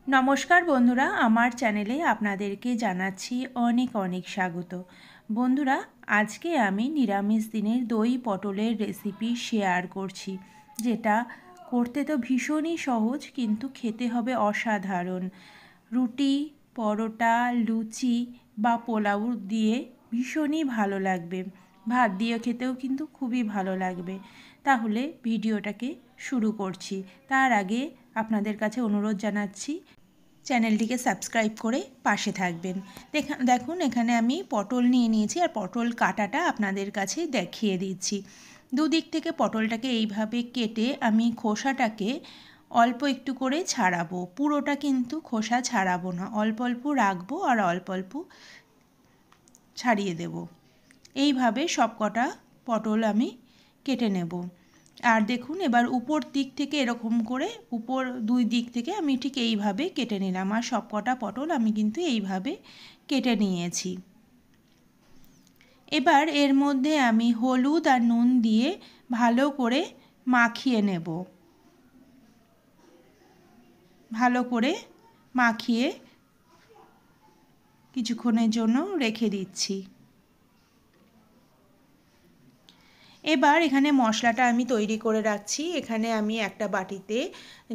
नमस्कार बंधुरा आमार चैनेले आपनादेरके जानाच्छि अनेक अनेक स्वागत। बंधुरा आज के आमी निरामिष दिनेर दई पटलेर रेसिपि शेयर करछि, जेटा करते तो भीषण ही सहज किन्तु खेते हबे असाधारण। रुटी परोटा लुचि बा पोलाउ दिए भीषण ही भालो लागबे, भात दिए खेतेও किन्तु खूबই भालो लागबे। ताहले भिडियोटाके शुरू करछि। तार आगे आपनादेर काछे अनुरोध जानाच्छि चैनलटिके सबस्क्राइब करे पाशे थाकबेन। देखुन एखाने आमी पटल निये नियेछि आर पटल काटाटा आपनादेर काछे देखिए दिচ্ছি। दुदिक थेके पटलटाके এইভাবে केटे आमी खोसाटाके अल्प एकटू करे छाड़ाबो, पुरोटा किन्तु खोसा छाड़ाबो ना, अल्प अल्प राखबो और अल्प अल्प छाड़िए देब। এইভাবে सबकटा पटल आमी केटे नेब। আর দেখুন এবার উপর দিক থেকে এরকম করে উপর দুই দিক থেকে আমি ঠিক এইভাবে কেটে নিলাম। আর সবকটা পটল আমি কিন্তু এইভাবে কেটে নিয়েছি। এবার এর মধ্যে আমি হলুদ আর নুন দিয়ে ভালো করে মাখিয়ে নেব। ভালো করে মাখিয়ে কিছুক্ষণের জন্য রেখে দিচ্ছি। এবার এখানে মশলাটা আমি তৈরি করে রাখছি। এখানে আমি একটা বাটিতে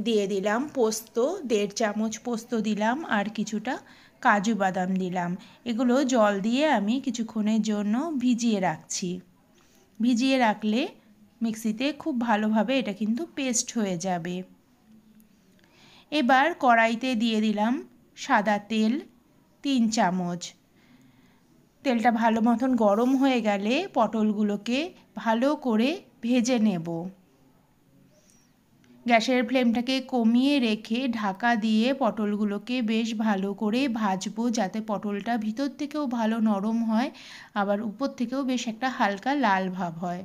দিয়ে দিলাম পোস্ত, 1.5 চামচ পোস্ত দিলাম আর কিছুটা কাজু বাদাম দিলাম। এগুলো জল দিয়ে আমি কিছুক্ষণের জন্য ভিজিয়ে রাখছি। ভিজিয়ে রাখলে মিক্সিতে খুব ভালোভাবে এটা কিন্তু পেস্ট হয়ে যাবে। এবার কড়াইতে দিয়ে দিলাম সাদা তেল 3 চামচ। তেলটা ভালো মতন গরম হয়ে গেলে পটলগুলোকে ভালো করে ভেজে নেব। গ্যাসের ফ্লেমটাকে কমিয়ে রেখে ঢাকা দিয়ে পটলগুলোকে বেশ ভালো করে ভাজবো, যাতে পটলটা ভিতর থেকেও ভালো নরম হয় আবার উপর থেকেও বেশ একটা হালকা লাল ভাব হয়।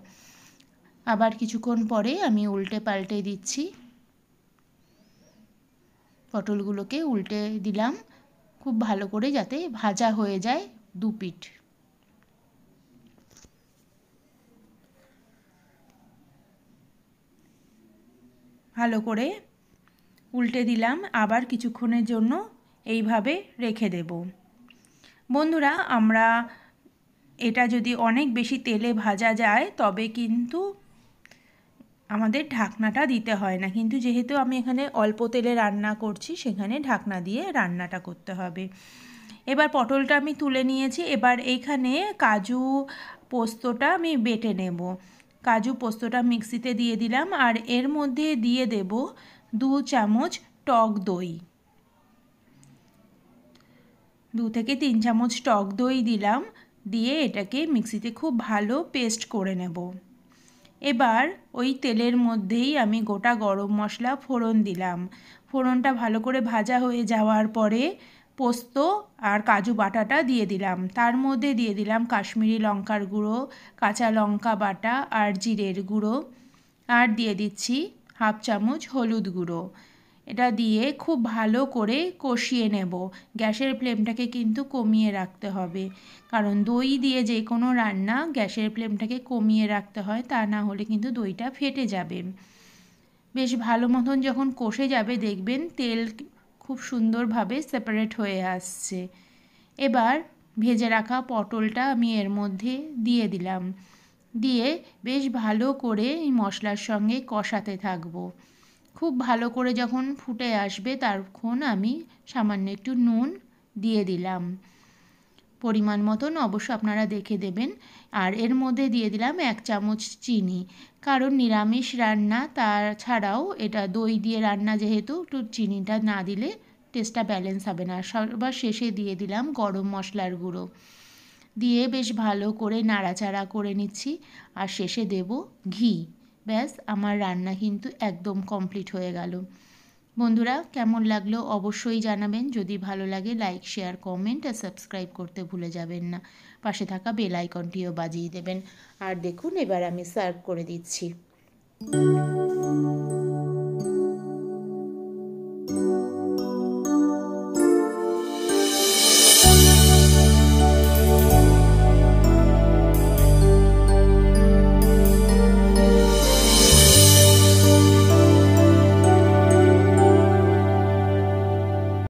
আবার কিছুক্ষণ পরে আমি উল্টে পাল্টে দিচ্ছি। পটলগুলোকে উল্টে দিলাম খুব ভালো করে যাতে ভাজা হয়ে যায় দু পিঠ। ভালো করে উল্টে দিলাম, আবার কিছুক্ষণের জন্য এইভাবে রেখে দেব। বন্ধুরা আমরা এটা যদি অনেক বেশি তেলে ভাজা যায় তবে কিন্তু আমাদের ঢাকনাটা দিতে হয় না, কিন্তু যেহেতু আমি এখানে অল্প তেলে রান্না করছি সেখানে ঢাকনা দিয়ে রান্নাটা করতে হবে। এবার পটলটা আমি তুলে নিয়েছি। এবার এইখানে কাজু পোস্তটা আমি বেটে নেব। কাজু পোস্তটা মিক্সিতে দিয়ে দিলাম আর এর মধ্যে দিয়ে দেব 2 চামচ টক দই। 2 থেকে 3 চামচ টক দই দিলাম, দিয়ে এটাকে মিক্সিতে খুব ভালো পেস্ট করে নেব। এবার ওই তেলের মধ্যেই আমি গোটা গরম মশলা ফোড়ন দিলাম। ফোড়নটা ভালো করে ভাজা হয়ে যাওয়ার পরে পোস্ত আর কাজু বাটাটা দিয়ে দিলাম। তার মধ্যে দিয়ে দিলাম কাশ্মীরি লঙ্কার গুঁড়ো, কাঁচা লঙ্কা বাটা আর জিরের গুঁড়ো, আর দিয়ে দিচ্ছি 1/2 চামচ হলুদ গুঁড়ো। এটা দিয়ে খুব ভালো করে কষিয়ে নেব। গ্যাসের ফ্লেমটাকে কিন্তু কমিয়ে রাখতে হবে, কারণ দই দিয়ে যে কোনো রান্না গ্যাসের ফ্লেমটাকে কমিয়ে রাখতে হয়, তা না হলে কিন্তু দইটা ফেটে যাবে। বেশ ভালো মতন যখন কষে যাবে দেখবেন তেল খুব সুন্দরভাবে সেপারেট হয়ে আসছে। এবার ভেজে রাখা পটলটা আমি এর মধ্যে দিয়ে দিলাম, দিয়ে বেশ ভালো করে এই মশলার সঙ্গে কষাতে থাকবো। খুব ভালো করে যখন ফুটে আসবে তখন আমি সামান্য একটু নুন দিয়ে দিলাম, পরিমাণ মতন অবশ্য আপনারা দেখে দেবেন। আর এর মধ্যে দিয়ে দিলাম 1 চামচ চিনি, কারণ নিরামিষ রান্না তাছাড়াও এটা দই দিয়ে রান্না যেহেতু একটু চিনিটা না দিলে টেস্টটা ব্যালেন্স হবে না। সবার শেষে দিয়ে দিলাম গরম মশলার গুঁড়ো, দিয়ে বেশ ভালো করে নাড়াচাড়া করে নিচ্ছি আর শেষে দেব ঘি। ব্যাস আমার রান্না কিন্তু একদম কমপ্লিট হয়ে গেল। বন্ধুরা কেমন লাগলো অবশ্যই জানাবেন। যদি ভালো লাগে লাইক শেয়ার কমেন্ট আর সাবস্ক্রাইব করতে ভুলে যাবেন না। পাশে থাকা বেল আইকনটিও বাজিয়ে দেবেন। আর দেখুন এবার আমি সার্ভ করে দিচ্ছি।